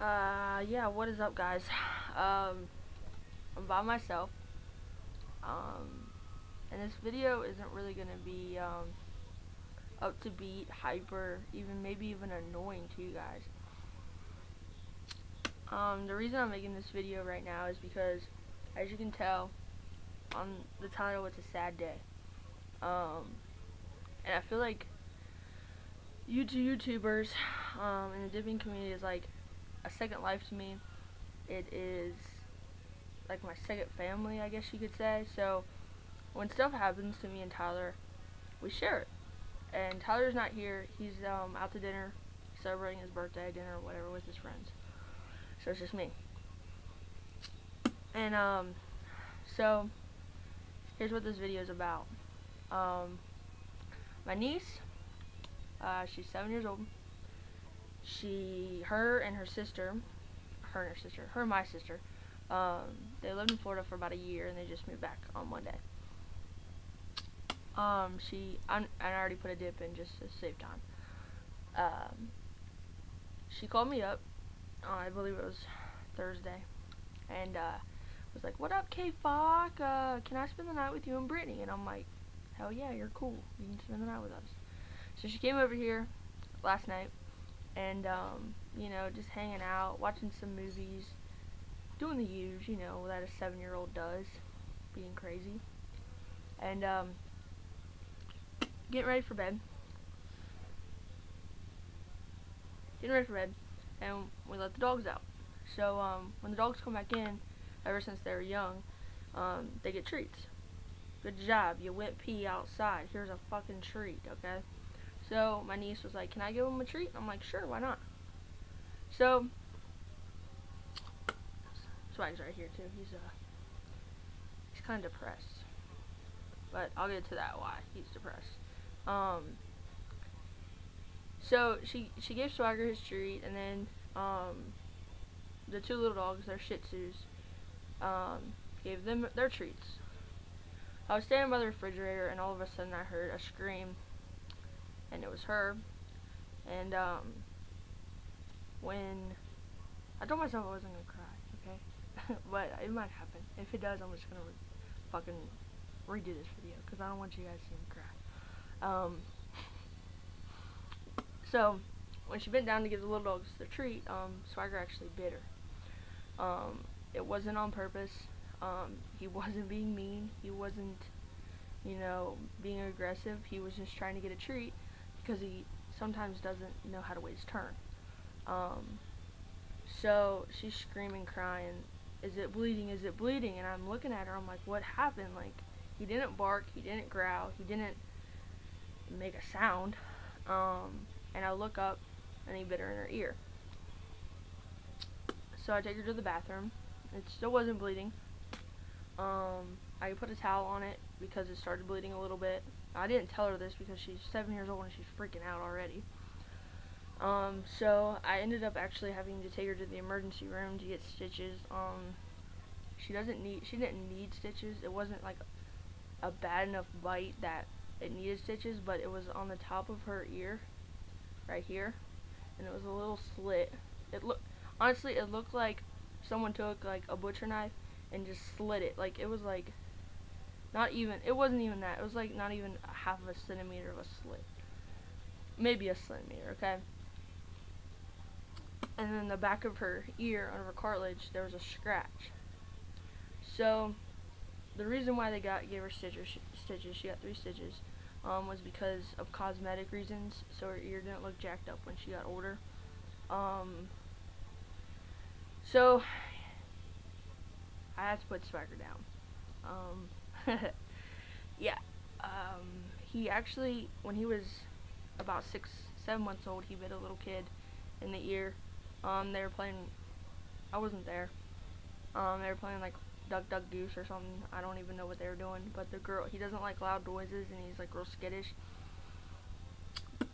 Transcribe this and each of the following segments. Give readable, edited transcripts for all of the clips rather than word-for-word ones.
Yeah, what is up, guys? I'm by myself, and this video isn't really gonna be, up to beat, hyper, maybe even annoying to you guys. The reason I'm making this video right now is because, as you can tell on the title, it's a sad day. And I feel like YouTubers, in the dipping community is like a second life to me. It is like my second family, I guess you could say. So when stuff happens to me and Tyler, we share it. And Tyler's not here. He's out to dinner, celebrating his birthday dinner or whatever with his friends. So it's just me. And so here's what this video is about. My niece, she's 7 years old. Her and my sister, they lived in Florida for about a year and they just moved back on Monday. I already put a dip in just to save time. She called me up, I believe it was Thursday, and was like, "What up, K-Fock? Can I spend the night with you and Brittany?" And I'm like, "Hell yeah, you're cool. You can spend the night with us." So she came over here last night, and you know, just hanging out, watching some movies, doing the usual, you know, that a 7-year-old does, being crazy, and getting ready for bed. And we let the dogs out. So when the dogs come back in, ever since they were young, they get treats. Good job, you went pee outside. Here's a fucking treat, okay? So my niece was like, "Can I give him a treat?" I'm like, "Sure, why not?" So Swag's right here too. He's kind of depressed, but I'll get to that why he's depressed. So she gave Swagger his treat, and then the two little dogs, they're Shih Tzus, gave them their treats. I was standing by the refrigerator, and all of a sudden I heard a scream, and it was her. And when I told myself I wasn't gonna cry, okay, but it might happen. If it does, I'm just gonna fucking redo this video because I don't want you guys to see me cry. So when she bent down to give the little dogs their treat, Swagger actually bit her. It wasn't on purpose. He wasn't being mean. He wasn't, you know, being aggressive. He was just trying to get a treat because he sometimes doesn't know how to wait his turn. So she's screaming, crying, "Is it bleeding? Is it bleeding?" And I'm looking at her. I'm like, "What happened?" Like, he didn't bark. He didn't growl. He didn't make a sound. And I look up, and he bit her in her ear. So I take her to the bathroom. It still wasn't bleeding. I put a towel on it because it started bleeding a little bit. I didn't tell her this because she's 7 years old and she's freaking out already. So I ended up actually having to take her to the emergency room to get stitches. She didn't need stitches. It wasn't like a bad enough bite that it needed stitches, but it was on the top of her ear, right here, and it was a little slit. Honestly, it looked like someone took like a butcher knife and just slit it. Like, it was like it wasn't even that. It was like not even a half of a centimeter of a slit. Maybe a centimeter, okay? And then the back of her ear, under her cartilage, there was a scratch. So the reason why they gave her stitches, she got 3 stitches, was because of cosmetic reasons, so her ear didn't look jacked up when she got older. So I had to put Swagger down. Yeah. He actually, when he was about 6-7 months old, he bit a little kid in the ear. They were playing, I wasn't there. They were playing like Duck Duck Goose or something. I don't even know what they were doing, but the girl, he doesn't like loud noises, and he's like real skittish.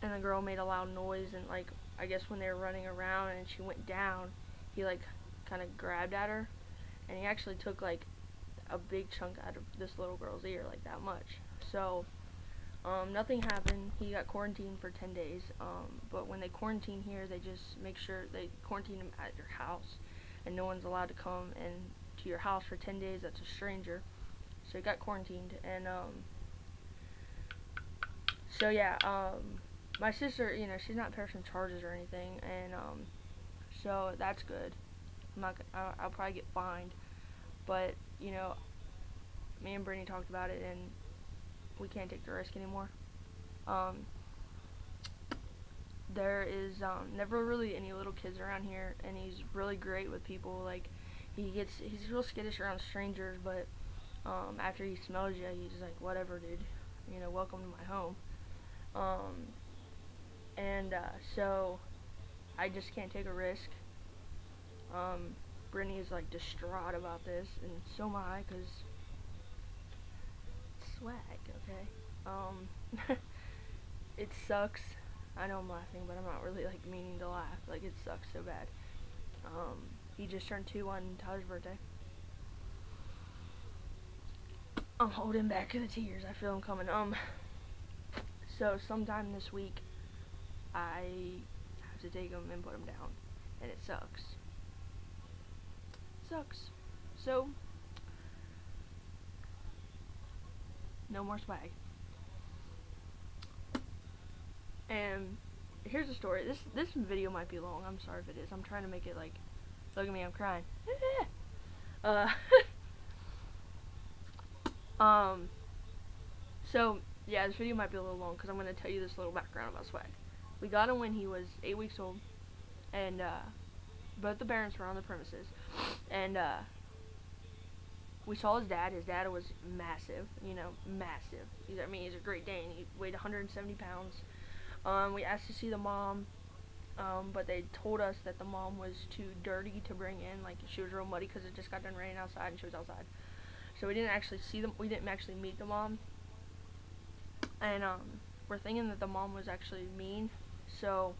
And the girl made a loud noise, and like, I guess when they were running around and she went down, he like kind of grabbed at her, and he actually took like a big chunk out of this little girl's ear, like that much. So Nothing happened. He got quarantined for 10 days. But when they quarantine here, they just make sure they quarantine him at your house, and no one's allowed to come and to your house for 10 days. That's a stranger. So he got quarantined, and so yeah, my sister, she's not pressing charges or anything, and so that's good. I'll probably get fined, but me and Brittany talked about it, and we can't take the risk anymore. There is never really any little kids around here, and he's really great with people. Like, he's real skittish around strangers, but after he smells you, he's like, whatever, dude, welcome to my home. And so I just can't take a risk. Brittany is like distraught about this, and so am I, cause swag, okay? It sucks. I know I'm laughing, but I'm not really like meaning to laugh. Like, it sucks so bad. He just turned 2 on Tyler's birthday. I'm holding back the tears. I feel them coming. So sometime this week, I have to take him and put him down, and it sucks. So, no more swag. And here's the story. This video might be long. I'm sorry if it is. I'm trying to make it like, look at me, I'm crying. So yeah, this video might be a little long because I'm gonna tell you this little background about Swag. We got him when he was 8 weeks old, and both the parents were on the premises, and we saw his dad. His dad was massive, massive. He's a Great Dane. He weighed 170 pounds. We asked to see the mom, but they told us that the mom was too dirty to bring in. Like, she was real muddy because it just got done raining outside and she was outside. So we didn't actually see them. We didn't actually meet the mom. And we're thinking that the mom was actually mean. So,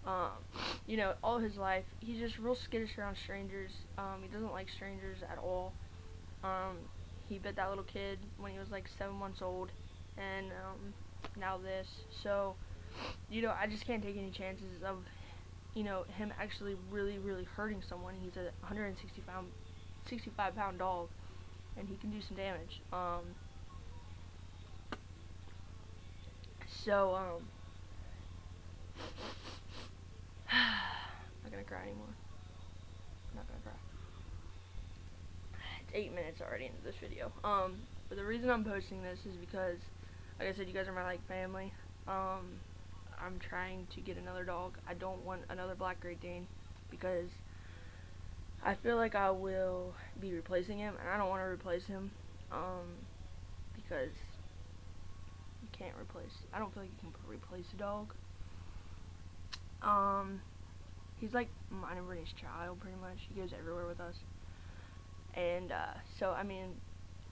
all his life, he's just real skittish around strangers. He doesn't like strangers at all. He bit that little kid when he was like 7 months old, and now this. So, I just can't take any chances of, him actually really, really hurting someone. He's a 65-pound dog, and he can do some damage. So, not gonna cry anymore. Not gonna cry. It's 8 minutes already into this video. But the reason I'm posting this is because, like I said, you guys are my family. I'm trying to get another dog. I don't want another black Great Dane because I feel like I will be replacing him, and I don't want to replace him. Because you can't replace. I don't feel like you can replace a dog. He's like mine and Brittany's child, pretty much. He goes everywhere with us. And, so,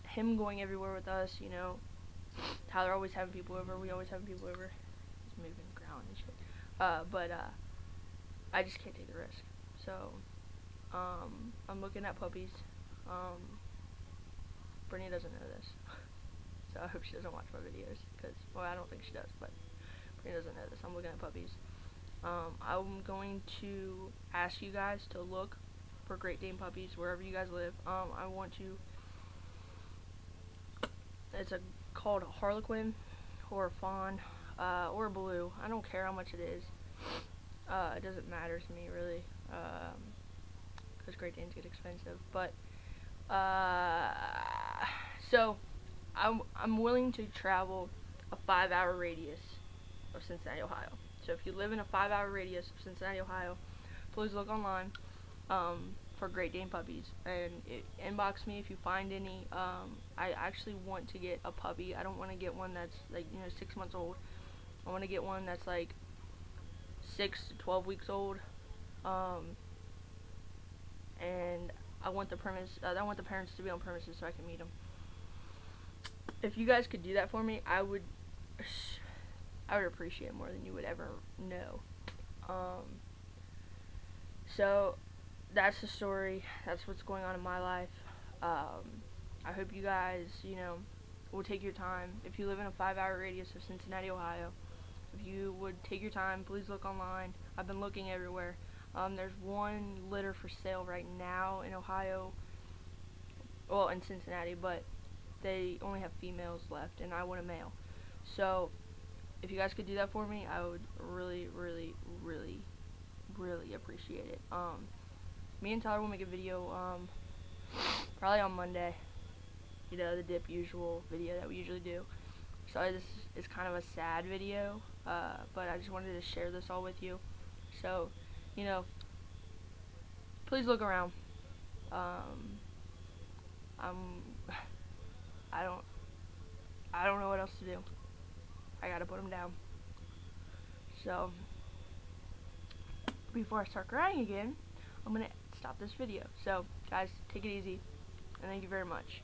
him going everywhere with us, Tyler always having people over, we always having people over. He's moving, growling and shit. But I just can't take the risk. So, I'm looking at puppies. Brittany doesn't know this. So I hope she doesn't watch my videos, because, well, I don't think she does, but Brittany doesn't know this. I'm looking at puppies. I'm going to ask you guys to look for Great Dane puppies wherever you guys live. I want to, it's called a Harlequin, or a Fawn, or a Blue. I don't care how much it is. It doesn't matter to me, really, because Great Danes get expensive. But, so, I'm willing to travel a 5-hour radius of Cincinnati, Ohio. So if you live in a 5-hour radius of Cincinnati, Ohio, please look online for Great Dane puppies, and inbox me if you find any. I actually want to get a puppy. I don't want to get one that's like 6 months old. I want to get one that's like 6 to 12 weeks old. And I want the parents to be on premises so I can meet them. If you guys could do that for me, I would appreciate it more than you would ever know. So that's the story. That's what's going on in my life. I hope you guys, would take your time, if you live in a 5-hour radius of Cincinnati, Ohio, if you would take your time, please look online. I've been looking everywhere. There's one litter for sale right now in Ohio, well, in Cincinnati, but they only have females left, and I want a male. So, if you guys could do that for me, I would really, really, really, really appreciate it. Me and Tyler will make a video, probably on Monday. You know, the dip usual video that we usually do. So this is kind of a sad video, but I just wanted to share this all with you. So, you know, please look around. I don't know what else to do. I gotta put them down. So, before I start crying again, I'm gonna stop this video. So, guys, take it easy, and thank you very much.